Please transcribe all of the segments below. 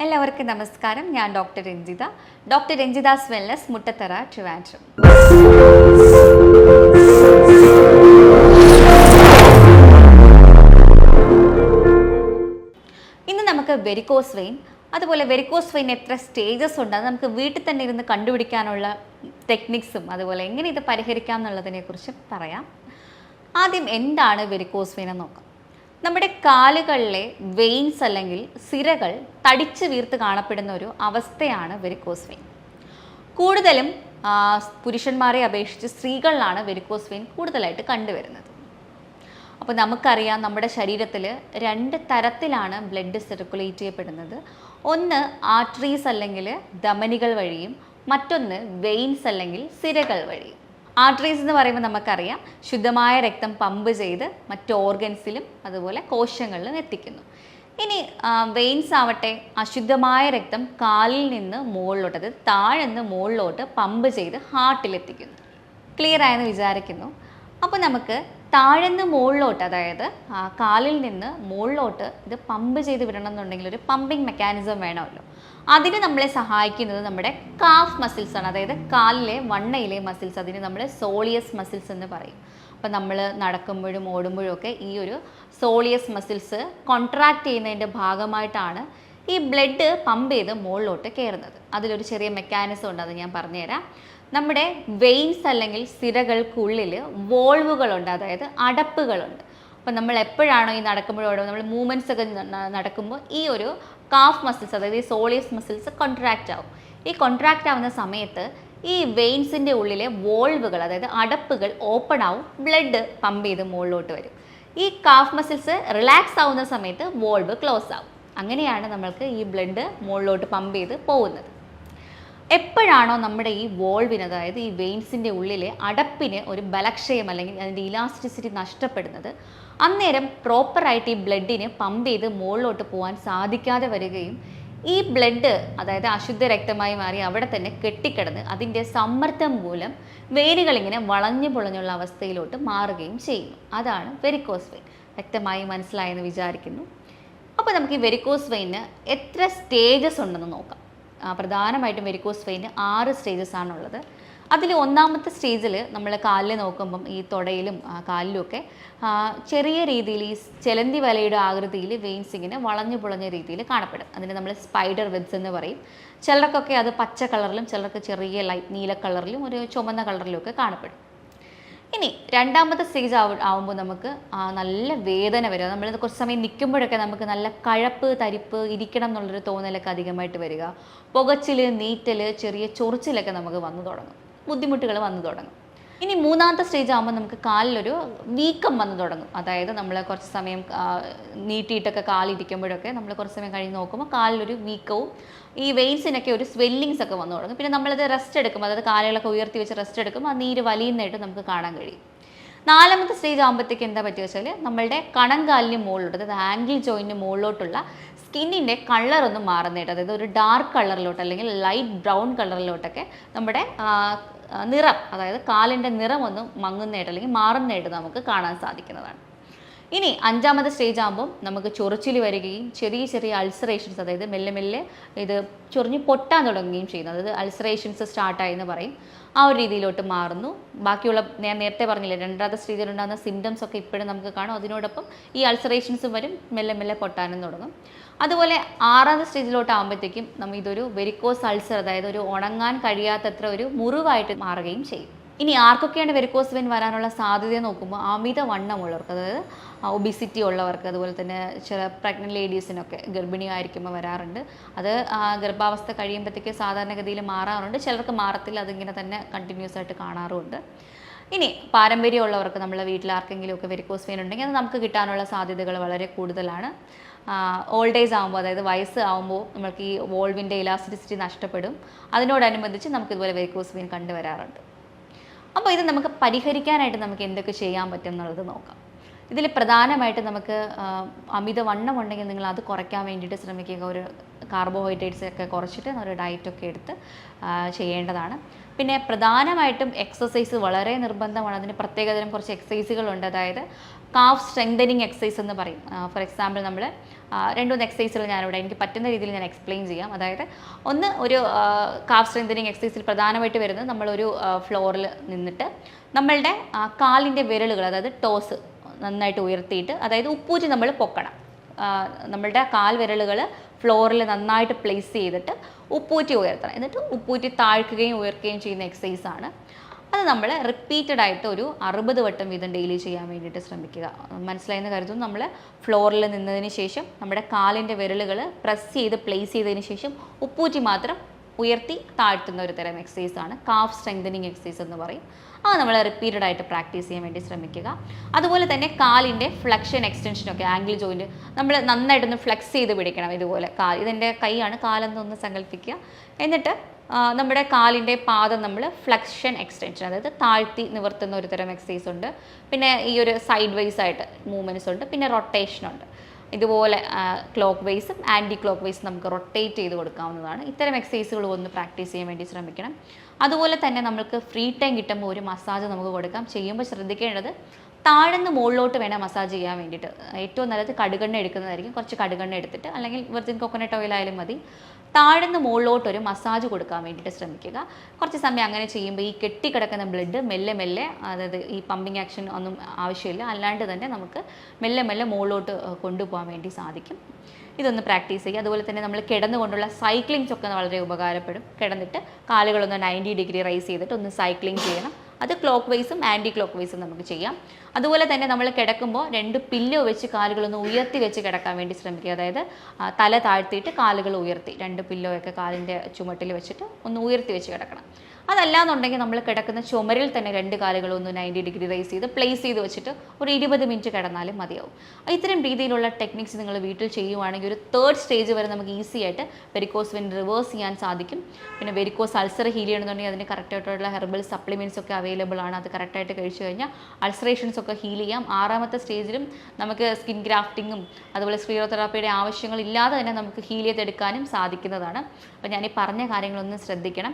എല്ലാവർക്കും നമസ്കാരം. ഞാൻ doctor Ranjitha. Doctor Ranjitha's wellness, Muttathara, Trivandrum. ഇന്ന് നമുക്ക് വെരിക്കോസ് വെയിൻ, അതുപോലെ വെരിക്കോസ് വെയിൻ എത്ര സ്റ്റേജസ് ഉണ്ട്, അത് നമുക്ക് വീട്ടിൽ തന്നെ ഇരുന്ന് കണ്ടുപിടിക്കാനുള്ള ടെക്നിക്സും അതുപോലെ എങ്ങനെ ഇത് പരിഹരിക്കാം എന്നുള്ളതിനെക്കുറിച്ച് പറയാം. ആദ്യം എന്താണ് വെരിക്കോസ് വെയിൻ എന്ന് നോക്കാം. നമ്മുടെ കാലുകളിലെ വെയിൻസ് അല്ലെങ്കിൽ സിരകൾ തടിച്ച് വീർത്ത് കാണപ്പെടുന്ന ഒരു അവസ്ഥയാണ് വെരിക്കോസ് വെയിൻ. കൂടുതലും പുരുഷന്മാരെ അപേക്ഷിച്ച് സ്ത്രീകളിലാണ് വെരിക്കോസ് വെയിൻ കൂടുതലായിട്ട് കണ്ടുവരുന്നത്. അപ്പോൾ നമുക്കറിയാം, നമ്മുടെ ശരീരത്തിൽ 2 തരത്തിലാണ് ബ്ലഡ് സർക്കുലേറ്റ് ചെയ്യപ്പെടുന്നത്. ഒന്ന് ആർട്ടറീസ് അല്ലെങ്കിൽ ധമനികൾ വഴിയും, മറ്റൊന്ന് വെയിൻസ് അല്ലെങ്കിൽ സിരകൾ വഴിയും. ആർട്ടറീസ് എന്ന് പറയുമ്പോൾ നമുക്കറിയാം, ശുദ്ധമായ രക്തം പമ്പ് ചെയ്ത് മറ്റ് ഓർഗൻസിലും അതുപോലെ കോശങ്ങളിലും എത്തിക്കുന്നു. ഇനി വെയിൻസ് ആവട്ടെ, അശുദ്ധമായ രക്തം കാലിൽ നിന്ന് മുകളിലോട്ട്, അതായത് താഴെ നിന്ന് മുകളിലോട്ട് പമ്പ് ചെയ്ത് ഹാർട്ടിലെത്തിക്കുന്നു. ക്ലിയർ ആയെന്ന് വിചാരിക്കുന്നു. അപ്പോൾ നമുക്ക് താഴെന്ന് മുകളിലോട്ട്, അതായത് കാലിൽ നിന്ന് മുകളിലോട്ട് ഇത് പമ്പ് ചെയ്ത് വിടണം എന്നുണ്ടെങ്കിൽ ഒരു പമ്പിങ് മെക്കാനിസം വേണമല്ലോ. അതിന് നമ്മളെ സഹായിക്കുന്നത് നമ്മുടെ കാഫ് മസിൽസ് ആണ്, അതായത് കാലിലെ വണ്ണയിലെ മസിൽസ്. അതിന് നമ്മൾ സോളിയസ് മസിൽസ് എന്ന് പറയും. അപ്പം നമ്മൾ നടക്കുമ്പോഴും ഓടുമ്പോഴും ഒക്കെ ഈ ഒരു സോളിയസ് മസിൽസ് കോൺട്രാക്ട് ചെയ്യുന്നതിൻ്റെ ഭാഗമായിട്ടാണ് ഈ ബ്ലഡ് പമ്പ് ചെയ്ത് മുകളിലോട്ട് കയറുന്നത്. അതിലൊരു ചെറിയ മെക്കാനിസം ഉണ്ട്, അത് ഞാൻ പറഞ്ഞുതരാം. നമ്മുടെ വെയിൻസ് അല്ലെങ്കിൽ സിരകൾക്കുള്ളിൽ വോൾവുകളുണ്ട്, അതായത് അടപ്പുകളുണ്ട്. അപ്പം നമ്മൾ എപ്പോഴാണോ ഈ നടക്കുമ്പോഴോ നമ്മൾ മൂവ്മെൻറ്റ്സ് ഒക്കെ നടക്കുമ്പോൾ ഈ ഒരു കാഫ് മസിൽസ്, അതായത് ഈ സോളിയസ് മസിൽസ് കോൺട്രാക്റ്റ് ആവും. ഈ കോൺട്രാക്റ്റ് ആവുന്ന സമയത്ത് ഈ വെയിൻസിൻ്റെ ഉള്ളിലെ വോൾവുകൾ, അതായത് അടപ്പുകൾ ഓപ്പൺ ആവും, ബ്ലഡ് പമ്പ് ചെയ്ത് മുകളിലോട്ട് വരും. ഈ കാഫ് മസിൽസ് റിലാക്സ് ആവുന്ന സമയത്ത് വോൾവ് ക്ലോസ് ആവും. അങ്ങനെയാണ് നമ്മൾക്ക് ഈ ബ്ലഡ് മുകളിലോട്ട് പമ്പ് ചെയ്ത് പോകുന്നത്. എപ്പോഴാണോ നമ്മുടെ ഈ വോൾവിന്, അതായത് ഈ വെയിൻസിൻ്റെ ഉള്ളിലെ അടപ്പിന് ഒരു ബലക്ഷയം അല്ലെങ്കിൽ അതിൻ്റെ ഇലാസ്റ്റിസിറ്റി നഷ്ടപ്പെടുന്നത്, അന്നേരം പ്രോപ്പറായിട്ട് ഈ ബ്ലഡിന് പമ്പ് ചെയ്ത് മുകളിലോട്ട് പോകാൻ സാധിക്കാതെ വരികയും ഈ ബ്ലഡ്, അതായത് അശുദ്ധ രക്തമായി മാറി അവിടെ തന്നെ കെട്ടിക്കിടന്ന് അതിൻ്റെ സമ്മർദ്ദം മൂലം വേരുകളിങ്ങനെ വളഞ്ഞു പൊളഞ്ഞുള്ള അവസ്ഥയിലോട്ട് മാറുകയും ചെയ്യുന്നു. അതാണ് വെരിക്കോസ് വെയിൻ. വ്യക്തമായി മനസ്സിലായെന്ന് വിചാരിക്കുന്നു. അപ്പോൾ നമുക്ക് ഈ വെരിക്കോസ് വെയിന് എത്ര സ്റ്റേജസ് ഉണ്ടെന്ന് നോക്കാം. പ്രധാനമായിട്ടും വെരിക്കോസ് വെയിന് 6 സ്റ്റേജസ് ആണുള്ളത്. അതിൽ ഒന്നാമത്തെ സ്റ്റേജിൽ നമ്മൾ കാലിൽ നോക്കുമ്പം ഈ തുടയിലും കാലിലുമൊക്കെ ചെറിയ രീതിയിൽ ഈ ചെലന്തി വലയുടെ ആകൃതിയിൽ വെയിൻസ് ഇങ്ങനെ വളഞ്ഞു പൊളഞ്ഞ രീതിയിൽ കാണപ്പെടും. അതിന് നമ്മൾ സ്പൈഡർ വെബ്സ് എന്ന് പറയും. ചിലർക്കൊക്കെ അത് പച്ച കളറിലും, ചിലർക്ക് ചെറിയ ലൈറ്റ് നീല കളറിലും ഒരു ചുമന്ന കളറിലും ഒക്കെ കാണപ്പെടും. ഇനി രണ്ടാമത്തെ സ്റ്റേജ് ആവുമ്പോൾ നമുക്ക് നല്ല വേദന വരിക. നമ്മൾ കുറച്ച് സമയം നിൽക്കുമ്പോഴൊക്കെ നമുക്ക് നല്ല കഴപ്പ്, തരിപ്പ്, ഇരിക്കണം എന്നുള്ളൊരു തോന്നലൊക്കെ അധികമായിട്ട് വരിക. പുകച്ചിൽ, നീറ്റൽ, ചെറിയ ചൊറിച്ചിലൊക്കെ നമുക്ക് വന്നു തുടങ്ങും, ബുദ്ധിമുട്ടുകൾ വന്നു തുടങ്ങും. ഇനി മൂന്നാമത്തെ സ്റ്റേജ് ആകുമ്പോൾ നമുക്ക് കാലിലൊരു വീക്കം വന്നു തുടങ്ങും. അതായത് നമ്മൾ കുറച്ച് സമയം നീട്ടിയിട്ടൊക്കെ കാലിരിക്കുമ്പോഴൊക്കെ നമ്മൾ കുറച്ച് സമയം കഴിഞ്ഞ് നോക്കുമ്പോൾ കാലിലൊരു വീക്കവും ഈ വെയിൻസിനൊക്കെ ഒരു സ്വെല്ലിങ്സ് ഒക്കെ വന്നു തുടങ്ങും. പിന്നെ നമ്മളത് റെസ്റ്റ് എടുക്കും, അതായത് കാലുകളൊക്കെ ഉയർത്തി വെച്ച് റെസ്റ്റ് എടുക്കുമ്പോൾ ആ നീര് വലിയുന്നതായിട്ട് നമുക്ക് കാണാൻ കഴിയും. നാലാമത്തെ സ്റ്റേജ് ആകുമ്പോഴത്തേക്ക് എന്താ പറ്റുക വെച്ചാൽ നമ്മളുടെ കണങ്കാലിന് മുകളിലോട്ട്, അതായത് ആംഗിൾ ജോയിൻറ്റിന് മുകളിലോട്ടുള്ള സ്കിന്നിൻ്റെ കളറൊന്നും മാറുന്നതായിട്ട്, അതായത് ഒരു ഡാർക്ക് കളറിലോട്ട് അല്ലെങ്കിൽ ലൈറ്റ് ബ്രൗൺ കളറിലോട്ടൊക്കെ നമ്മുടെ നിറം, അതായത് കാലിൻ്റെ നിറം ഒന്ന് മങ്ങുന്നതായിട്ട് അല്ലെങ്കിൽ മാറുന്നതായിട്ട് നമുക്ക് കാണാൻ സാധിക്കുന്നതാണ്. ഇനി അഞ്ചാമത്തെ സ്റ്റേജ് ആകുമ്പോൾ നമുക്ക് ചൊറിച്ചിൽ വരികയും ചെറിയ ചെറിയ അൾസറേഷൻസ്, അതായത് മെല്ലെ മെല്ലെ ഇത് ചൊറിഞ്ഞ് പൊട്ടാൻ തുടങ്ങുകയും ചെയ്യുന്നു. അതായത് അൾസറേഷൻസ് സ്റ്റാർട്ടായി എന്ന് പറയും. ആ ഒരു രീതിയിലോട്ട് മാറുന്നു. ബാക്കിയുള്ള ഞാൻ നേരത്തെ പറഞ്ഞില്ലേ, രണ്ടാമത്തെ സ്റ്റേജിലുണ്ടാകുന്ന സിംറ്റംസ് ഒക്കെ ഇപ്പോഴും നമുക്ക് കാണും. അതിനോടൊപ്പം ഈ അൾസറേഷൻസും വരും, മെല്ലെ മെല്ലെ പൊട്ടാനും തുടങ്ങും. അതുപോലെ ആറാമത്തെ സ്റ്റേജിലോട്ട് ആകുമ്പോഴത്തേക്കും നമ്മൾ ഇതൊരു വെരിക്കോസ് അൾസർ, അതായത് ഒരു ഉണങ്ങാൻ കഴിയാത്തത്ര ഒരു മുറിവായിട്ട് മാറുകയും ചെയ്യും. ഇനി ആർക്കൊക്കെയാണ് വെരിക്കോസ് വെയിൻ വരാനുള്ള സാധ്യത നോക്കുമ്പോൾ അമിതവണ്ണമുള്ളവർക്ക്, അതായത് ഒബിസിറ്റി ഉള്ളവർക്ക്, അതുപോലെ തന്നെ ചില പ്രഗ്നൻറ്റ് ലേഡീസിനൊക്കെ ഗർഭിണിയായിരിക്കുമ്പോൾ വരാറുണ്ട്. അത് ഗർഭാവസ്ഥ കഴിയുമ്പോഴത്തേക്ക് സാധാരണഗതിയിൽ മാറാറുണ്ട്. ചിലർക്ക് മാറത്തില്ല, അതിങ്ങനെ തന്നെ കണ്ടിന്യൂസ് ആയിട്ട് കാണാറുമുണ്ട്. ഇനി പാരമ്പര്യമുള്ളവർക്ക്, നമ്മളെ വീട്ടിൽ ആർക്കെങ്കിലും ഒക്കെ വെരിക്കോസ് വെയിൻ ഉണ്ടെങ്കിൽ അത് നമുക്ക് കിട്ടാനുള്ള സാധ്യതകൾ വളരെ കൂടുതലാണ്. ഓൾഡ് ഏജ് ആകുമ്പോൾ, അതായത് വയസ്സ് ആകുമ്പോൾ നമുക്ക് ഈ വോൾവിൻ്റെ ഇലാസ്റ്റിസിറ്റി നഷ്ടപ്പെടും. അതിനോടനുബന്ധിച്ച് നമുക്ക് ഇതുപോലെ വെരിക്കോസ് വെയിൻ കണ്ടുവരാറുണ്ട്. അപ്പോൾ ഇത് നമുക്ക് പരിഹരിക്കാനായിട്ട് നമുക്ക് എന്തൊക്കെ ചെയ്യാൻ പറ്റും എന്നുള്ളത് നോക്കാം. ഇതിൽ പ്രധാനമായിട്ട് നമുക്ക് അമിതവണ്ണം ഉണ്ടെങ്കിൽ നിങ്ങൾ അത് കുറയ്ക്കാൻ വേണ്ടിയിട്ട് ശ്രമിക്കുക. ഒരു കാർബോഹൈഡ്രേറ്റ്സ് ഒക്കെ കുറച്ചിട്ട് ഒരു ഡയറ്റൊക്കെ എടുത്ത് ചെയ്യേണ്ടതാണ്. പിന്നെ പ്രധാനമായിട്ടും എക്സസൈസ് വളരെ നിർബന്ധമാണ്. അതിന് പ്രത്യേകതരം കുറച്ച് എക്സസൈസുകളുണ്ട്. അതായത് കാഫ് സ്ട്രെങ്തനിങ് എക്സസൈസ് എന്ന് പറയും. ഫോർ എക്സാമ്പിൾ നമ്മൾ രണ്ട് മൂന്ന് എക്സസൈസുകൾ ഞാനിവിടെ എനിക്ക് പറ്റുന്ന രീതിയിൽ ഞാൻ എക്സ്പ്ലെയിൻ ചെയ്യാം. അതായത് ഒന്ന് ഒരു കാഫ് സ്ട്രെങ്തനിങ് എക്സസൈസിൽ പ്രധാനമായിട്ട് വരുന്നത് നമ്മളൊരു ഫ്ലോറിൽ നിന്നിട്ട് നമ്മളുടെ കാലിൻ്റെ വിരലുകൾ, അതായത് ടോസ് നന്നായിട്ട് ഉയർത്തിയിട്ട്, അതായത് ഉപ്പൂറ്റി നമ്മൾ പൊക്കണം. നമ്മളുടെ കാൽ വിരലുകൾ ഫ്ലോറിൽ നന്നായിട്ട് പ്ലേസ് ചെയ്തിട്ട് ഉപ്പൂറ്റി ഉയർത്തണം. എന്നിട്ട് ഉപ്പൂറ്റി താഴ്ക്കുകയും ഉയർത്തുകയും ചെയ്യുന്ന എക്സസൈസാണ്. അത് നമ്മൾ റിപ്പീറ്റഡ് ആയിട്ട് ഒരു 60 വട്ടം വീതം ഡെയിലി ചെയ്യാൻ വേണ്ടിയിട്ട് ശ്രമിക്കുക. മനസ്സിലായെന്ന് കരുതുന്നു. നമ്മൾ ഫ്ലോറിൽ നിന്നതിന് ശേഷം നമ്മുടെ കാലിൻ്റെ വിരലുകൾ പ്രസ് ചെയ്ത് പ്ലേസ് ചെയ്തതിന് ശേഷം ഉപ്പൂറ്റി മാത്രം ഉയർത്തി താഴ്ത്തുന്ന ഒരു തരം എക്സസൈസാണ് കാഫ് സ്ട്രെങ്തനിങ് എക്സസൈസ് എന്ന് പറയും. അത് നമ്മൾ റിപ്പീറ്റഡ് ആയിട്ട് പ്രാക്ടീസ് ചെയ്യാൻ വേണ്ടി ശ്രമിക്കുക. അതുപോലെ തന്നെ കാലിൻ്റെ ഫ്ലെക്ഷൻ എക്സ്റ്റൻഷനൊക്കെ, ആംഗിൾ ജോയിൻറ്റ് നമ്മൾ നന്നായിട്ടൊന്ന് ഫ്ലെക്സ് ചെയ്ത് പിടിക്കണം. ഇതുപോലെ ഇതെൻ്റെ കൈയാണ്, കാലെന്നൊന്ന് സങ്കല്പിക്കുക. എന്നിട്ട് നമ്മുടെ കാലിൻ്റെ പാദം നമ്മൾ ഫ്ലെക്ഷൻ എക്സ്റ്റൻഷൻ, അതായത് താഴ്ത്തി നിവർത്തുന്ന ഒരു തരം എക്സസൈസ് ഉണ്ട്. പിന്നെ ഈ ഒരു സൈഡ് വൈസ് ആയിട്ട് മൂവ്മെൻറ്റ്സ് ഉണ്ട്. പിന്നെ റൊട്ടേഷനുണ്ട്. ഇതുപോലെ ക്ലോക്ക് വൈസും ആൻറ്റി ക്ലോക്ക് വൈസും നമുക്ക് റൊട്ടേറ്റ് ചെയ്ത് കൊടുക്കാവുന്നതാണ്. ഇത്തരം എക്സസൈസുകൾ ഒന്ന് പ്രാക്ടീസ് ചെയ്യാൻ വേണ്ടി ശ്രമിക്കണം. അതുപോലെ തന്നെ നമുക്ക് ഫ്രീ ടൈം കിട്ടുമ്പോൾ ഒരു മസാജ് നമുക്ക് കൊടുക്കാം. ചെയ്യുമ്പോൾ ശ്രദ്ധിക്കേണ്ടത് താഴ്ന്ന് മുകളിലോട്ട് വേണം മസാജ് ചെയ്യാൻ വേണ്ടിയിട്ട്. ഏറ്റവും നല്ലത് കടുകെണ്ണ എടുക്കുന്നതായിരിക്കും. കുറച്ച് കടുകെണ്ണ എടുത്തിട്ട്, അല്ലെങ്കിൽ വെർജിൻ കോക്കനട്ട് ഓയിൽ ആയാലും മതി, താഴ്ന്ന് മുകളിലോട്ടൊരു മസാജ് കൊടുക്കാൻ വേണ്ടിയിട്ട് ശ്രമിക്കുക. കുറച്ച് സമയം അങ്ങനെ ചെയ്യുമ്പോൾ ഈ കെട്ടിക്കിടക്കുന്ന ബ്ലഡ് മെല്ലെ മെല്ലെ, അതായത് ഈ പമ്പിങ് ആക്ഷൻ ഒന്നും ആവശ്യമില്ല, അല്ലാണ്ട് തന്നെ നമുക്ക് മെല്ലെ മെല്ലെ മുകളിലോട്ട് കൊണ്ടുപോകാൻ വേണ്ടി സാധിക്കും. ഇതൊന്ന് പ്രാക്ടീസ് ചെയ്യുക. അതുപോലെ തന്നെ നമ്മൾ കിടന്നുകൊണ്ടുള്ള സൈക്ലിങ്സ് ഒക്കെ വളരെ ഉപകാരപ്പെടും. കിടന്നിട്ട് കാലുകളൊന്ന് 90 ഡിഗ്രി റൈസ് ചെയ്തിട്ട് ഒന്ന് സൈക്ലിംഗ് ചെയ്യണം. അത് ക്ലോക്ക് വൈസും ആൻറ്റി ക്ലോക്ക് വൈസും നമുക്ക് ചെയ്യാം. അതുപോലെ തന്നെ നമ്മൾ കിടക്കുമ്പോൾ 2 പില്ലോ വെച്ച് കാലുകളൊന്ന് ഉയർത്തി വെച്ച് കിടക്കാൻ വേണ്ടി ശ്രമിക്കുക. അതായത് തല താഴ്ത്തിയിട്ട് കാലുകൾ ഉയർത്തി, 2 പില്ലോയൊക്കെ കാലിൻ്റെ ചുമട്ടിൽ വെച്ചിട്ട് ഒന്ന് ഉയർത്തി വെച്ച് കിടക്കണം. അതല്ലാന്നുണ്ടെങ്കിൽ നമ്മൾ കിടക്കുന്ന ചുമരിൽ തന്നെ 2 കാലുകളും ഒന്ന് 90 ഡിഗ്രി റൈസ് ചെയ്ത് പ്ലേസ് ചെയ്ത് വെച്ചിട്ട് ഒരു 20 മിനിറ്റ് കിടന്നാലും മതിയാവും. ഇത്തരം രീതിയിലുള്ള ടെക്നിക്സ് നിങ്ങൾ വീട്ടിൽ ചെയ്യുവാണെങ്കിൽ ഒരു 3rd സ്റ്റേജ് വരെ നമുക്ക് ഈസി ആയിട്ട് വെരിക്കോസ് വെയിൻ റിവേഴ്സ് ചെയ്യാൻ സാധിക്കും. പിന്നെ വെരിക്കോസ് അൾസർ ഹീൽ ചെയ്യണമെന്നുണ്ടെങ്കിൽ അതിന് കറക്റ്റായിട്ടുള്ള ഹെർബൽ സപ്ലിമെൻറ്റ്സ് ഒക്കെ അവൈലബിൾ ആണ്. അത് കറക്റ്റായിട്ട് കഴിച്ചു കഴിഞ്ഞാൽ അൾസറേഷൻസ് ഒക്കെ ഹീൽ ചെയ്യാം. 6ാമത്തെ സ്റ്റേജിലും നമുക്ക് സ്കിൻ ഗ്രാഫ്റ്റിങ്ങും അതുപോലെ സ്ക്ലിയോതെറാപ്പിയുടെ ആവശ്യങ്ങളില്ലാതെ തന്നെ നമുക്ക് ഹീൽ ചെയ്തെടുക്കാനും സാധിക്കുന്നതാണ്. അപ്പോൾ ഞാൻ ഈ പറഞ്ഞ കാര്യങ്ങളൊന്നും ശ്രദ്ധിക്കണം.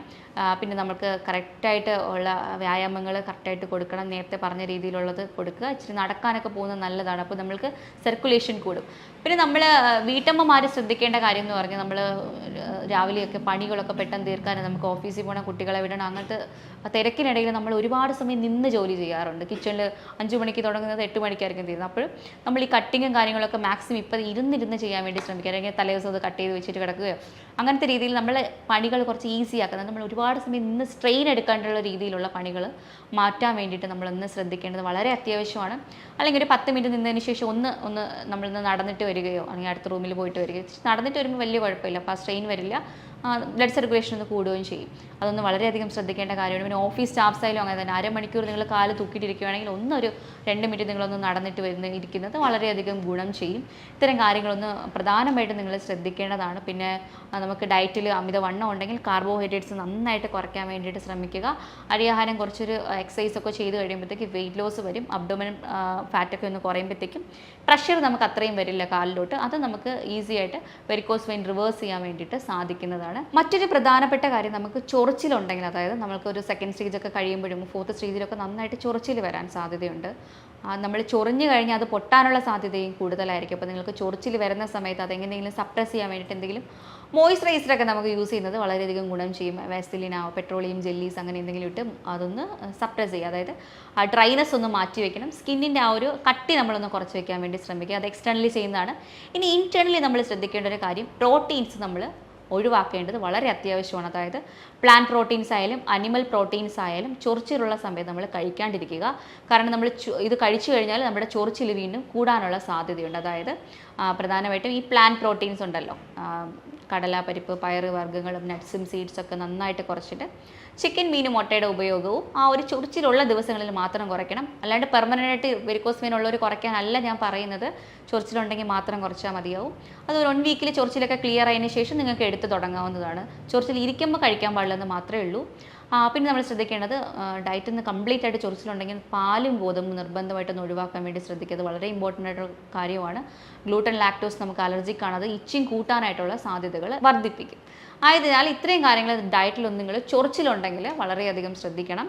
പിന്നെ നമുക്ക് കറക്റ്റായിട്ട് ഉള്ള വ്യായാമങ്ങൾ കറക്റ്റായിട്ട് കൊടുക്കണം. നേരത്തെ പറഞ്ഞ രീതിയിലുള്ളത് കൊടുക്കുക. ഇച്ചിരി നടക്കാനൊക്കെ പോകുന്നത് നല്ലതാണ്. അപ്പോൾ നമ്മൾക്ക് സർക്കുലേഷൻ കൂടും. പിന്നെ നമ്മൾ വീട്ടമ്മമാർ ശ്രദ്ധിക്കേണ്ട കാര്യം എന്ന് പറഞ്ഞാൽ, നമ്മൾ രാവിലെയൊക്കെ പണികളൊക്കെ പെട്ടെന്ന് തീർക്കാൻ, നമുക്ക് ഓഫീസിൽ പോകണം, കുട്ടികളെ വിടണം, അങ്ങനത്തെ തിരക്കിനിടയിൽ നമ്മൾ ഒരുപാട് സമയം നിന്ന് ജോലി ചെയ്യാറുണ്ട്. കിച്ചണിൽ 5 മണിക്ക് തുടങ്ങുന്നത് 8 മണിക്കായിരിക്കും തീരുന്നത്. അപ്പോൾ നമ്മൾ ഈ കട്ടിങ്ങും കാര്യങ്ങളൊക്കെ മാക്സിമം ഇപ്പോൾ ഇരുന്നിരുന്ന് ചെയ്യാൻ വേണ്ടി ശ്രമിക്കുക. അല്ലെങ്കിൽ തലേദിവസം അത് കട്ട് ചെയ്ത് വെച്ചിട്ട് കിടക്കുകയോ അങ്ങനത്തെ രീതിയിൽ നമ്മൾ പണികൾ കുറച്ച് ഈസി ആക്കുന്നത്. നമ്മൾ ഒരുപാട് സമയം നിന്ന് സ്ട്രെയിൻ എടുക്കാനുള്ള രീതിയിലുള്ള പണികൾ മാറ്റാൻ വേണ്ടിയിട്ട് നമ്മളൊന്ന് ശ്രദ്ധിക്കേണ്ടത് വളരെ അത്യാവശ്യമാണ്. അല്ലെങ്കിൽ ഒരു 10 മിനിറ്റ് നിന്നതിന് ശേഷം ഒന്ന് നമ്മളൊന്ന് നടന്നിട്ട് വരികയോ, അല്ലെങ്കിൽ അടുത്ത റൂമിൽ പോയിട്ട് വരികയോ. നടന്നിട്ട് വരുമ്പോൾ വലിയ കുഴപ്പമില്ല, അപ്പോൾ ആ സ്ട്രെയിൻ വരില്ല, ബ്ലഡ് സർക്കുലേഷൻ ഒന്ന് കൂടുകയും ചെയ്യും. അതൊന്ന് വളരെയധികം ശ്രദ്ധിക്കേണ്ട കാര്യമാണ്. പിന്നെ ഓഫീസ് സ്റ്റാഫ്സ് ആയാലും അങ്ങനെ തന്നെ. 1/2 മണിക്കൂർ നിങ്ങൾ കാല് തൂക്കിയിട്ടിരിക്കുകയാണെങ്കിൽ ഒരു 2 മിനിറ്റ് നിങ്ങളൊന്ന് നടന്നിട്ട് ഇരിക്കുന്നത് വളരെയധികം ഗുണം ചെയ്യും. ഇത്തരം കാര്യങ്ങളൊന്ന് പ്രധാനമായിട്ടും നിങ്ങൾ ശ്രദ്ധിക്കേണ്ടതാണ്. പിന്നെ നമുക്ക് ഡയറ്റിൽ അമിതവണ്ണം ഉണ്ടെങ്കിൽ കാർബോഹൈഡ്രേറ്റ്സ് നന്നായിട്ട് കുറയ്ക്കാൻ വേണ്ടിയിട്ട് ശ്രമിക്കുക. അരിയാഹാരം കുറച്ചൊരു എക്സസൈസ് ഒക്കെ ചെയ്ത് കഴിയുമ്പോഴത്തേക്ക് വെയിറ്റ് ലോസ് വരും. അബ്ഡോമിനൽ ഫാറ്റൊക്കെ ഒന്ന് കുറയുമ്പോഴത്തേക്കും പ്രഷർ നമുക്ക് അത്രയും വരില്ല കാലിലോട്ട്. അത് നമുക്ക് ഈസി ആയിട്ട് വെരിക്കോസ് വെയിൻ റിവേഴ്സ് ചെയ്യാൻ വേണ്ടിയിട്ട് സാധിക്കുന്നതാണ്. മറ്റൊരു പ്രധാനപ്പെട്ട കാര്യം, നമുക്ക് ചൊറിച്ചിലുണ്ടെങ്കിൽ, അതായത് നമുക്ക് ഒരു 2nd സ്റ്റേജൊക്കെ കഴിയുമ്പോഴും 4th സ്റ്റേജിലൊക്കെ നന്നായിട്ട് ചൊറിച്ചിൽ വരാൻ സാധ്യതയുണ്ട്. നമ്മൾ ചൊറിഞ്ഞു കഴിഞ്ഞാൽ അത് പൊട്ടാനുള്ള സാധ്യതയും കൂടുതലായിരിക്കും. അപ്പോൾ നിങ്ങൾക്ക് ചൊറിച്ചിൽ വരുന്ന സമയത്ത് അതെങ്ങനെയെങ്കിലും സപ്രസ് ചെയ്യാൻ വേണ്ടിയിട്ട് എന്തെങ്കിലും മോയ്സ്ചറൈസറൊക്കെ നമുക്ക് യൂസ് ചെയ്യുന്നത് വളരെയധികം ഗുണം ചെയ്യും. വാസലിനോ പെട്രോളിയം ജെല്ലീസ് അങ്ങനെ എന്തെങ്കിലും ഇട്ട് അതൊന്ന് സപ്രസ് ചെയ്യുക. അതായത് ആ ഡ്രൈനെസ് ഒന്ന് മാറ്റി വെക്കണം. സ്കിന്നിൻ്റെ ആ ഒരു കട്ടി നമ്മളൊന്ന് കുറച്ച് വെക്കാൻ വേണ്ടി ശ്രമിക്കുക. അത് എക്സ്റ്റേണലി ചെയ്യുന്നതാണ്. ഇനി ഇൻറ്റേർണലി നമ്മൾ ശ്രദ്ധിക്കേണ്ട ഒരു കാര്യം, പ്രോട്ടീൻസ് നമ്മൾ ഒഴിവാക്കേണ്ടത് വളരെ അത്യാവശ്യമാണ്. അതായത് പ്ലാന്റ് പ്രോട്ടീൻസ് ആയാലും അനിമൽ പ്രോട്ടീൻസ് ആയാലും ചൊറിച്ചിലുള്ള സമയത്ത് നമ്മൾ കഴിക്കാണ്ടിരിക്കുക. കാരണം നമ്മൾ ഇത് കഴിച്ചു കഴിഞ്ഞാൽ നമ്മുടെ ചൊറിച്ചിൽ വീണ്ടും കൂടാനുള്ള സാധ്യതയുണ്ട്. അതായത് പ്രധാനമായിട്ടും ഈ പ്ലാന്റ് പ്രോട്ടീൻസ് ഉണ്ടല്ലോ, കടലപ്പരിപ്പ്, പയറ് വർഗ്ഗങ്ങളും നട്ട്സും സീഡ്സൊക്കെ നന്നായിട്ട് കുറച്ചിട്ട് ചിക്കൻ, മീൻ, മുട്ടയുടെ ഉപയോഗവും ആ ഒരു ചൊറിച്ചിലുള്ള ദിവസങ്ങളിൽ മാത്രം കുറയ്ക്കണം. അല്ലാണ്ട് പെർമനൻ്റായിട്ട് വെരിക്കോസ് വെയിൻ ഉള്ളവർ കുറയ്ക്കാനല്ല ഞാൻ പറയുന്നത്. ചൊറിച്ചിലുണ്ടെങ്കിൽ മാത്രം കുറച്ചാൽ മതിയാവും. അത് ഒരു 1 വീക്കിൽ ചൊറിച്ചിലൊക്കെ ക്ലിയർ ആയതിനു ശേഷം നിങ്ങൾക്ക് എടുത്ത് തുടങ്ങാവുന്നതാണ്. ചൊറിച്ചിൽ ഇരിക്കുമ്പോൾ കഴിക്കാൻ പാടില്ലെന്ന് മാത്രമേ ഉള്ളൂ. പിന്നെ നമ്മൾ ശ്രദ്ധിക്കേണ്ടത്, ഡയറ്റിൽ നിന്ന് കംപ്ലീറ്റ് ആയിട്ട് ചൊറിച്ചിലുണ്ടെങ്കിൽ പാലും ഗോതമ്പും നിർബന്ധമായിട്ടൊന്ന് ഒഴിവാക്കാൻ വേണ്ടി ശ്രദ്ധിക്കുക. അത് വളരെ ഇമ്പോർട്ടൻ്റ് ആയിട്ടുള്ള കാര്യമാണ്. ഗ്ലൂട്ടൻ, ലാക്ടോസ് നമുക്ക് അലർജിക്കാണ്. അത് ഇച്ചിങ് കൂട്ടാനായിട്ടുള്ള സാധ്യതകൾ വർദ്ധിപ്പിക്കും. ആയതിനാൽ ഇത്രയും കാര്യങ്ങൾ ഡയറ്റിലൊന്നും നിങ്ങൾ ചൊറിച്ചിലുണ്ടെങ്കിൽ വളരെയധികം ശ്രദ്ധിക്കണം.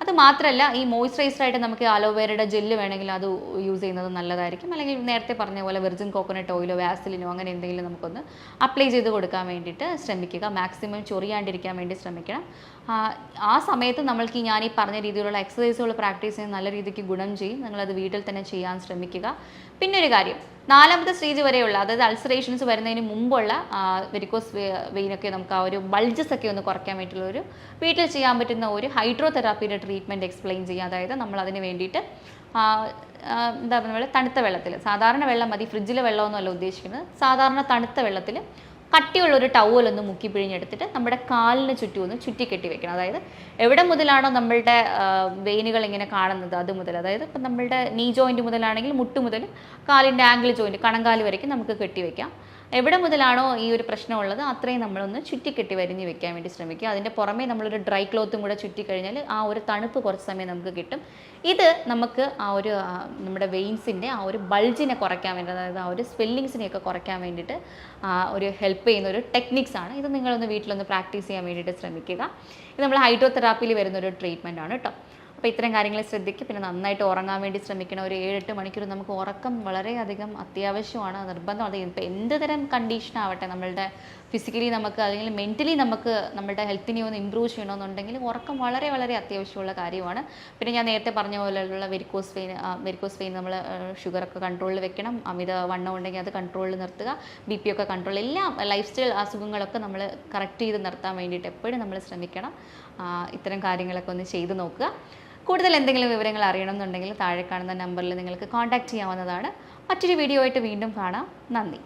അത് മാത്രമല്ല ഈ മോയ്സ്ചറൈസറായിട്ട് നമുക്ക് അലോവേരയുടെ ജെല്ല് വേണമെങ്കിൽ അത് യൂസ് ചെയ്യുന്നത് നല്ലതായിരിക്കും. അല്ലെങ്കിൽ നേരത്തെ പറഞ്ഞ പോലെ വെർജിൻ കോക്കനട്ട് ഓയിലോ വാസലിനോ അങ്ങനെ എന്തെങ്കിലും നമുക്കൊന്ന് അപ്ലൈ ചെയ്ത് കൊടുക്കാൻ വേണ്ടിയിട്ട് ശ്രമിക്കുക. മാക്സിമം ചൊറിയാണ്ടിരിക്കാൻ വേണ്ടി ശ്രമിക്കണം. ആ സമയത്ത് നമ്മൾക്ക് ഞാൻ ഈ പറഞ്ഞ രീതിയിലുള്ള എക്സസൈസുകൾ പ്രാക്ടീസ് ചെയ്യുന്ന നല്ല രീതിക്ക് ഗുണം ചെയ്യും. നിങ്ങളത് വീട്ടിൽ തന്നെ ചെയ്യാൻ ശ്രമിക്കുക. പിന്നെ ഒരു കാര്യം, 4ാമത്തെ സ്റ്റേജ് വരെയുള്ള, അതായത് അൾസറേഷൻസ് വരുന്നതിന് മുമ്പുള്ള വെരിക്കോസ് വെയിനൊക്കെ നമുക്ക് ആ ഒരു ബൾജസ് ഒക്കെ ഒന്ന് കുറയ്ക്കാൻ വേണ്ടിയിട്ടുള്ള ഒരു വീട്ടിൽ ചെയ്യാൻ പറ്റുന്ന ഒരു ഹൈഡ്രോ തെറാപ്പിയുടെ ട്രീറ്റ്മെൻറ്റ് എക്സ്പ്ലെയിൻ ചെയ്യുക. അതായത് നമ്മൾ അതിന് വേണ്ടിയിട്ട് എന്താ പറയുക, തണുത്ത വെള്ളത്തിൽ, സാധാരണ വെള്ളം മതി, ഫ്രിഡ്ജിലെ വെള്ളമൊന്നുമല്ല ഉദ്ദേശിക്കുന്നത്, സാധാരണ തണുത്ത വെള്ളത്തിൽ കട്ടിയുള്ളൊരു ടവലൊന്ന് മുക്കി പിഴിഞ്ഞെടുത്തിട്ട് നമ്മുടെ കാലിന് ചുറ്റും ഒന്ന് ചുറ്റിക്കെട്ടി വെക്കണം. അതായത് എവിടെ മുതലാണോ നമ്മളുടെ വെയിനുകൾ ഇങ്ങനെ കാണുന്നത് അത് മുതൽ, അതായത് ഇപ്പം നമ്മളുടെ നീ ജോയിൻറ്റ് മുതലാണെങ്കിൽ മുട്ട് മുതൽ കാലിൻ്റെ ആംഗിൾ ജോയിൻറ്റ് കണങ്കാല് വരയ്ക്കും നമുക്ക് കെട്ടിവെക്കാം. എവിടെ മുതലാണോ ഈ ഒരു പ്രശ്നമുള്ളത് അത്രയും നമ്മളൊന്ന് ചുറ്റിക്കെട്ടി വരിഞ്ഞ് വെക്കാൻ വേണ്ടി ശ്രമിക്കുക. അതിൻ്റെ പുറമേ നമ്മളൊരു ഡ്രൈ ക്ലോത്തും കൂടെ ചുറ്റിക്കഴിഞ്ഞാൽ ആ ഒരു തണുപ്പ് കുറച്ച് സമയം നമുക്ക് കിട്ടും. ഇത് നമുക്ക് ആ ഒരു നമ്മുടെ വെയിൻസിൻ്റെ ആ ഒരു ബൾജിനെ കുറയ്ക്കാൻ വേണ്ടി, അതായത് ആ ഒരു സ്വെല്ലിങ്സിനെയൊക്കെ കുറയ്ക്കാൻ വേണ്ടിയിട്ട് ഒരു ഹെൽപ്പ് ചെയ്യുന്ന ഒരു ടെക്നിക്സാണ്. ഇത് നിങ്ങളൊന്ന് വീട്ടിലൊന്ന് പ്രാക്ടീസ് ചെയ്യാൻ വേണ്ടിയിട്ട് ശ്രമിക്കുക. ഇത് നമ്മൾ ഹൈഡ്രോ തെറാപ്പിയിൽ വരുന്നൊരു ട്രീറ്റ്മെൻറ്റ് ആണ് കേട്ടോ. അപ്പോൾ ഇത്തരം കാര്യങ്ങൾ ശ്രദ്ധിക്കുക. പിന്നെ നന്നായിട്ട് ഉറങ്ങാൻ വേണ്ടി ശ്രമിക്കണം. ഒരു 7-8 മണിക്കൂർ നമുക്ക് ഉറക്കം വളരെയധികം അത്യാവശ്യമാണ്, നിർബന്ധം. അത് ഇപ്പോൾ എന്ത് തരം കണ്ടീഷനാവട്ടെ, നമ്മളുടെ ഫിസിക്കലി നമുക്ക് അല്ലെങ്കിൽ മെൻ്റലി നമുക്ക് നമ്മുടെ ഹെൽത്തിനെ ഒന്ന് ഇമ്പ്രൂവ് ചെയ്യണമെന്നുണ്ടെങ്കിൽ ഉറക്കം വളരെ വളരെ അത്യാവശ്യമുള്ള കാര്യമാണ്. പിന്നെ ഞാൻ നേരത്തെ പറഞ്ഞ പോലെയുള്ള വെരിക്കോസ് വെയിൻ നമ്മൾ ഷുഗറൊക്കെ കൺട്രോളിൽ വെക്കണം. അമിത വണ്ണം ഉണ്ടെങ്കിൽ അത് കൺട്രോളിൽ നിർത്തുക. BP ഒക്കെ കൺട്രോൾ, എല്ലാം ലൈഫ് സ്റ്റൈൽ അസുഖങ്ങളൊക്കെ നമ്മൾ കറക്റ്റ് ചെയ്ത് നിർത്താൻ വേണ്ടിയിട്ട് എപ്പോഴും നമ്മൾ ശ്രമിക്കണം. ഇത്തരം കാര്യങ്ങളൊക്കെ ഒന്ന് ചെയ്ത് നോക്കുക. കൂടുതൽ എന്തെങ്കിലും വിവരങ്ങൾ അറിയണമെന്നുണ്ടെങ്കിൽ താഴെ കാണുന്ന നമ്പറിൽ നിങ്ങൾക്ക് കോൺടാക്റ്റ് ചെയ്യാവുന്നതാണ്. മറ്റൊരു വീഡിയോ ആയിട്ട് വീണ്ടും കാണാം. നന്ദി.